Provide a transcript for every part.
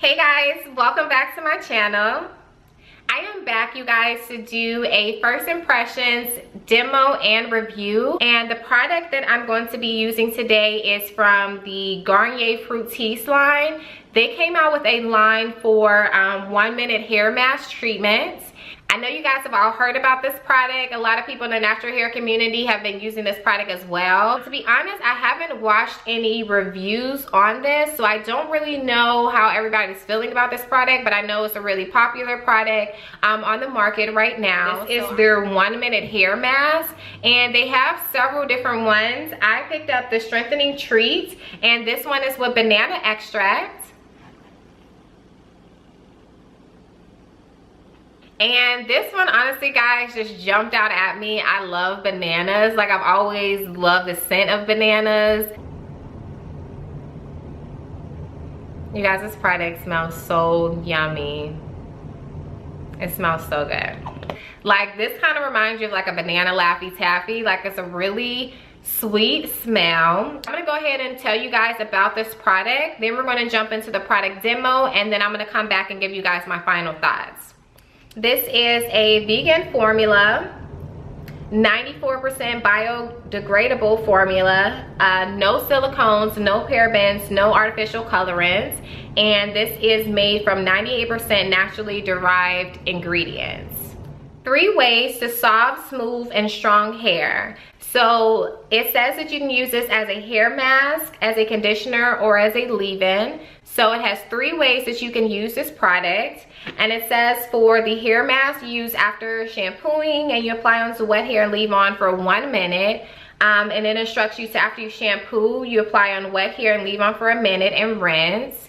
Hey guys, welcome back to my channel. I am back, you guys, to do a first impressions demo and review. And the product that I'm going to be using today is from the Garnier Fructose line. They came out with a line for 1-minute hair mask treatments. I know you guys have all heard about this product. A lot of people in the natural hair community have been using this product as well. To be honest, I haven't watched any reviews on this, so I don't really know how everybody's feeling about this product, but I know it's a really popular product on the market right now. This is their 1-minute hair mask, and they have several different ones. I picked up the Strengthening Treat, and this one is with banana extract. And this one, honestly, guys, just jumped out at me. I love bananas. Like, I've always loved the scent of bananas. You guys, this product smells so yummy. It smells so good. Like, this kind of reminds you of like a banana Laffy Taffy. Like, it's a really sweet smell. I'm gonna go ahead and tell you guys about this product. Then we're gonna jump into the product demo, and then I'm gonna come back and give you guys my final thoughts. This is a vegan formula, 94% biodegradable formula, no silicones, no parabens, no artificial colorants, and this is made from 98% naturally derived ingredients. 3 ways to soft, smooth, and strong hair. So it says that you can use this as a hair mask, as a conditioner, or as a leave-in. So it has 3 ways that you can use this product. And it says for the hair mask, you use after shampooing, and you apply onto wet hair and leave on for 1 minute. And it instructs you to, after you shampoo, you apply on wet hair and leave on for 1 minute and rinse.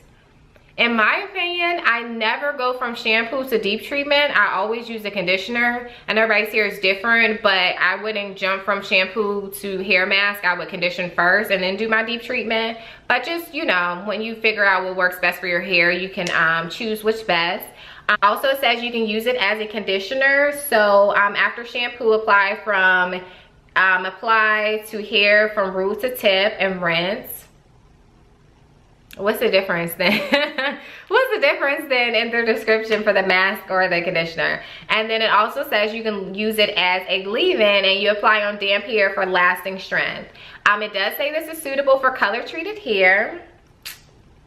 In my opinion, I never go from shampoo to deep treatment. I always use a conditioner. I know everybody's hair is different, but I wouldn't jump from shampoo to hair mask. I would condition first and then do my deep treatment. But just, you know, when you figure out what works best for your hair, you can choose which best. Also, it says you can use it as a conditioner. So after shampoo, apply to hair from root to tip and rinse. What's the difference then? What's the difference then in the description for the mask or the conditioner? And then it also says you can use it as a leave-in, and you apply on damp hair for lasting strength. It does say this is suitable for color treated hair.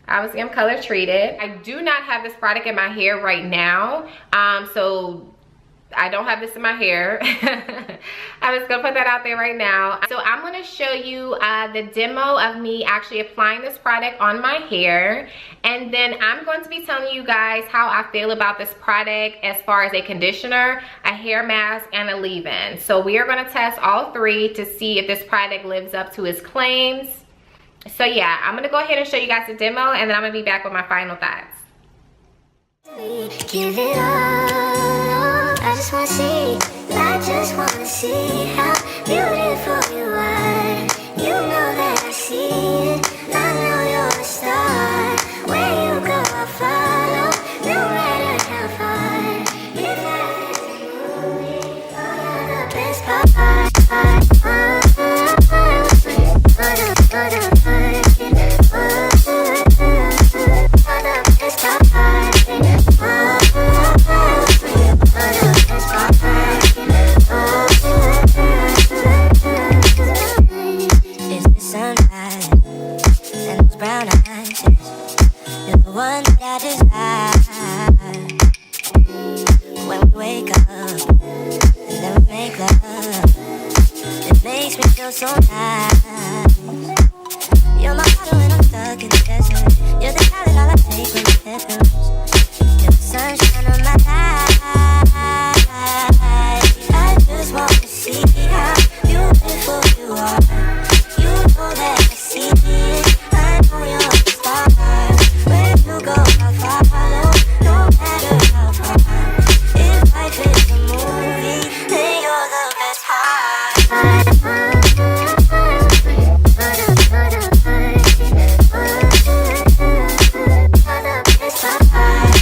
Obviously, I'm color treated. I do not have this product in my hair right now, so I don't have this in my hair. I'm just gonna put that out there right now. So I'm gonna show you the demo of me actually applying this product on my hair, and then I'm going to be telling you guys how I feel about this product as far as a conditioner, a hair mask, and a leave-in. So we are gonna test all 3 to see if this product lives up to its claims. So yeah, I'm gonna go ahead and show you guys the demo, and then I'm gonna be back with my final thoughts. Give it all, I just wanna see how beautiful you are. You know that I see it, I know you're a star. Where you go, I'll follow, no matter how far. If life is a movie, all the best part. So nice. You're my water when I'm stuck in the desert. You're the talent all I take when the heavens. You're the sunshine of my life. I just want to see how beautiful you are. You know that I see it. I know you're a star. Where you go, I'll follow, no matter how far. If life is a movie, then you're the best part. Bye.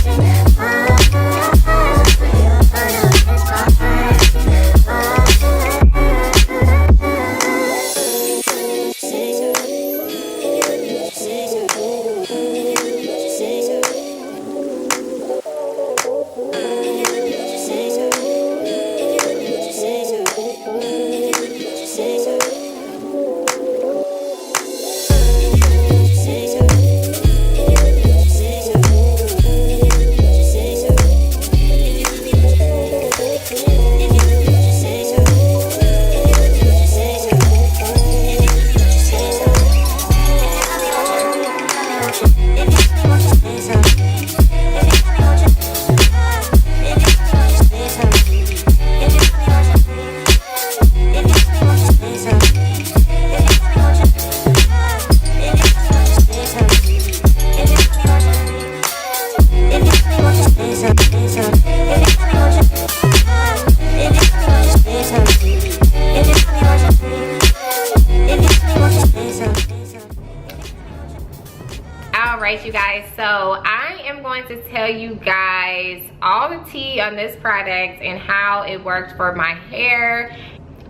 right, you guys, so I am going to tell you guys all the tea on this product and how it works for my hair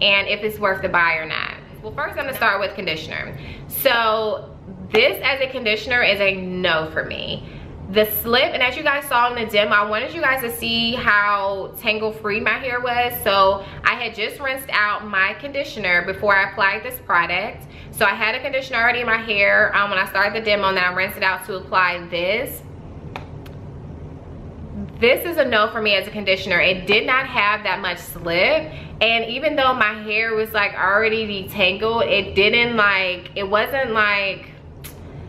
and if it's worth the buy or not. Well, first I'm gonna start with conditioner. So this as a conditioner is a no for me. The slip, and as you guys saw in the demo, I wanted you guys to see how tangle free my hair was. So I had just rinsed out my conditioner before I applied this product. So I had a conditioner already in my hair when I started the demo, and then I rinsed it out to apply this. This is a no for me as a conditioner. It did not have that much slip, and even though my hair was like already detangled, it wasn't like,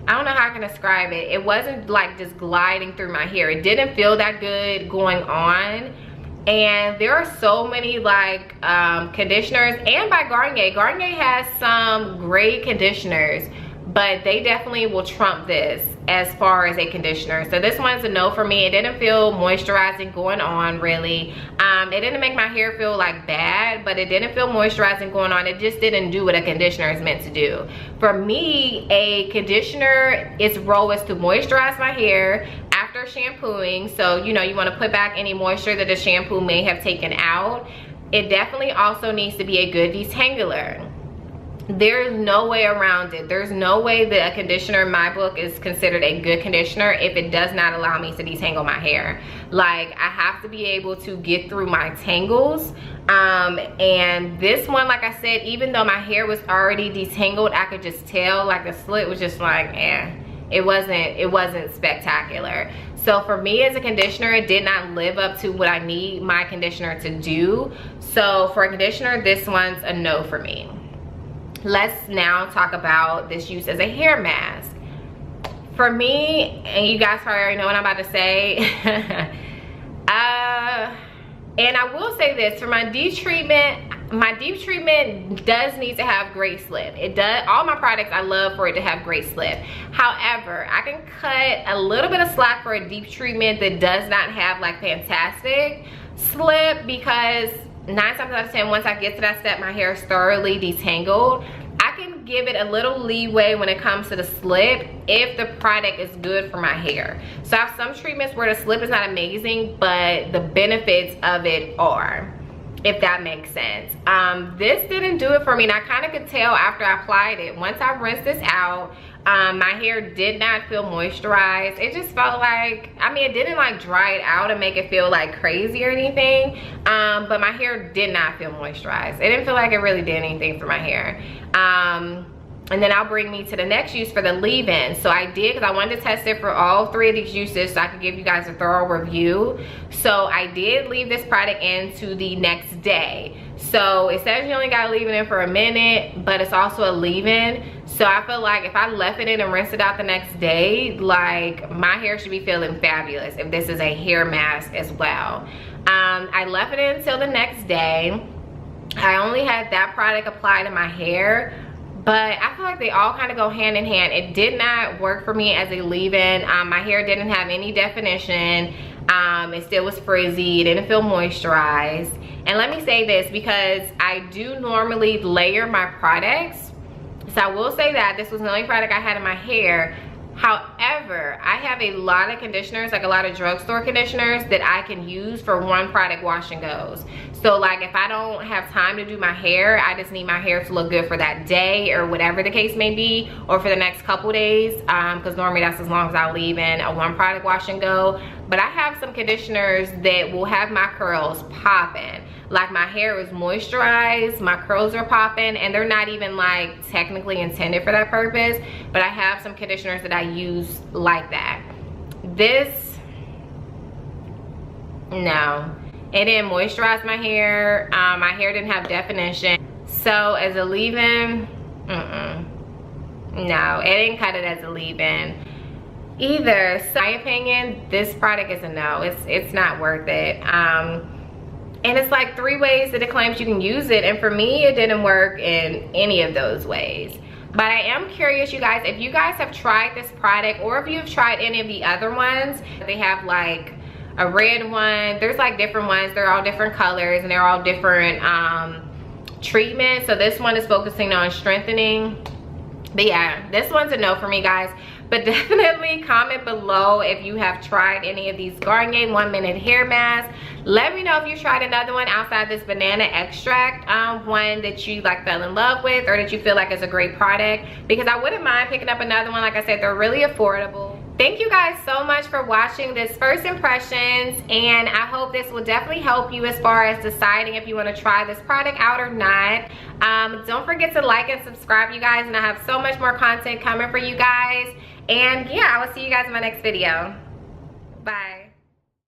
I don't know how I can describe it. It wasn't like just gliding through my hair. It didn't feel that good going on. And there are so many like conditioners, and by Garnier. Garnier has some great conditioners, but they definitely will trump this as far as a conditioner. So this one's a no for me. It didn't feel moisturizing going on, really. It didn't make my hair feel like bad, but it didn't feel moisturizing going on. It just didn't do what a conditioner is meant to do. For me, a conditioner, its role is to moisturize my hair after shampooing. So, you know, you want to put back any moisture that the shampoo may have taken out. It definitely also needs to be a good detangler. There's no way around it. There's no way that a conditioner in my book is considered a good conditioner if it does not allow me to detangle my hair. Like, I have to be able to get through my tangles. And this one, like I said, even though my hair was already detangled, I could just tell, like, the slit was just like, it wasn't spectacular. So for me as a conditioner, it did not live up to what I need my conditioner to do. So for a conditioner, this one's a no for me. Let's now talk about this use as a hair mask. For me, and you guys probably already know what I'm about to say, and I will say this, for my deep treatment, my deep treatment does need to have great slip. It does. All my products, I love for it to have great slip. However, I can cut a little bit of slack for a deep treatment that does not have like fantastic slip, because 9 times out of 10, once I get to that step, my hair is thoroughly detangled. I can give it a little leeway when it comes to the slip if the product is good for my hair. So I have some treatments where the slip is not amazing, but the benefits of it are, if that makes sense. This didn't do it for me, and I kind of could tell after I applied it. Once I rinsed this out, my hair did not feel moisturized. It just felt like, I mean, it didn't like dry it out and make it feel like crazy or anything, but my hair did not feel moisturized. It didn't feel like it really did anything for my hair. And then I'll bring me to the next use for the leave-in. So I did, because I wanted to test it for all 3 of these uses so I could give you guys a thorough review. So I did leave this product in to the next day. So it says you only gotta leave it in for a minute, but it's also a leave-in. So I feel like if I left it in and rinsed it out the next day, like, my hair should be feeling fabulous if this is a hair mask as well. I left it in until the next day. I only had that product applied in my hair, but I feel like they all kind of go hand in hand. It did not work for me as a leave-in. My hair didn't have any definition. It still was frizzy. It didn't feel moisturized. And let me say this, because I do normally layer my products. So I will say that this was the only product I had in my hair. However, I have a lot of conditioners, like a lot of drugstore conditioners that I can use for one product wash and goes. So like if I don't have time to do my hair, I just need my hair to look good for that day or whatever the case may be, or for the next couple days, because normally that's as long as I'll leave in a one product wash and go. But I have some conditioners that will have my curls popping. Like, my hair is moisturized, my curls are popping, and they're not even like technically intended for that purpose, but I have some conditioners that I use like that. This, no, it didn't moisturize my hair. My hair didn't have definition. So as a leave-in, no, it didn't cut it as a leave-in either. So in my opinion, this product is a no. It's not worth it. And it's like 3 ways that it claims you can use it, and for me it didn't work in any of those ways. But I am curious, you guys, if you guys have tried this product, or if you've tried any of the other ones. They have like a red one, there's like different ones, they're all different colors and they're all different treatments. So this one is focusing on strengthening. But yeah, this one's a no for me, guys. But definitely comment below if you have tried any of these Garnier 1 minute hair masks. Let me know if you tried another one outside this banana extract one that you like fell in love with, or that you feel like is a great product, because I wouldn't mind picking up another one. Like I said, they're really affordable. Thank you guys so much for watching this first impressions, and I hope this will definitely help you as far as deciding if you want to try this product out or not. Don't forget to like and subscribe, you guys, and I have so much more content coming for you guys. And yeah, I will see you guys in my next video. Bye.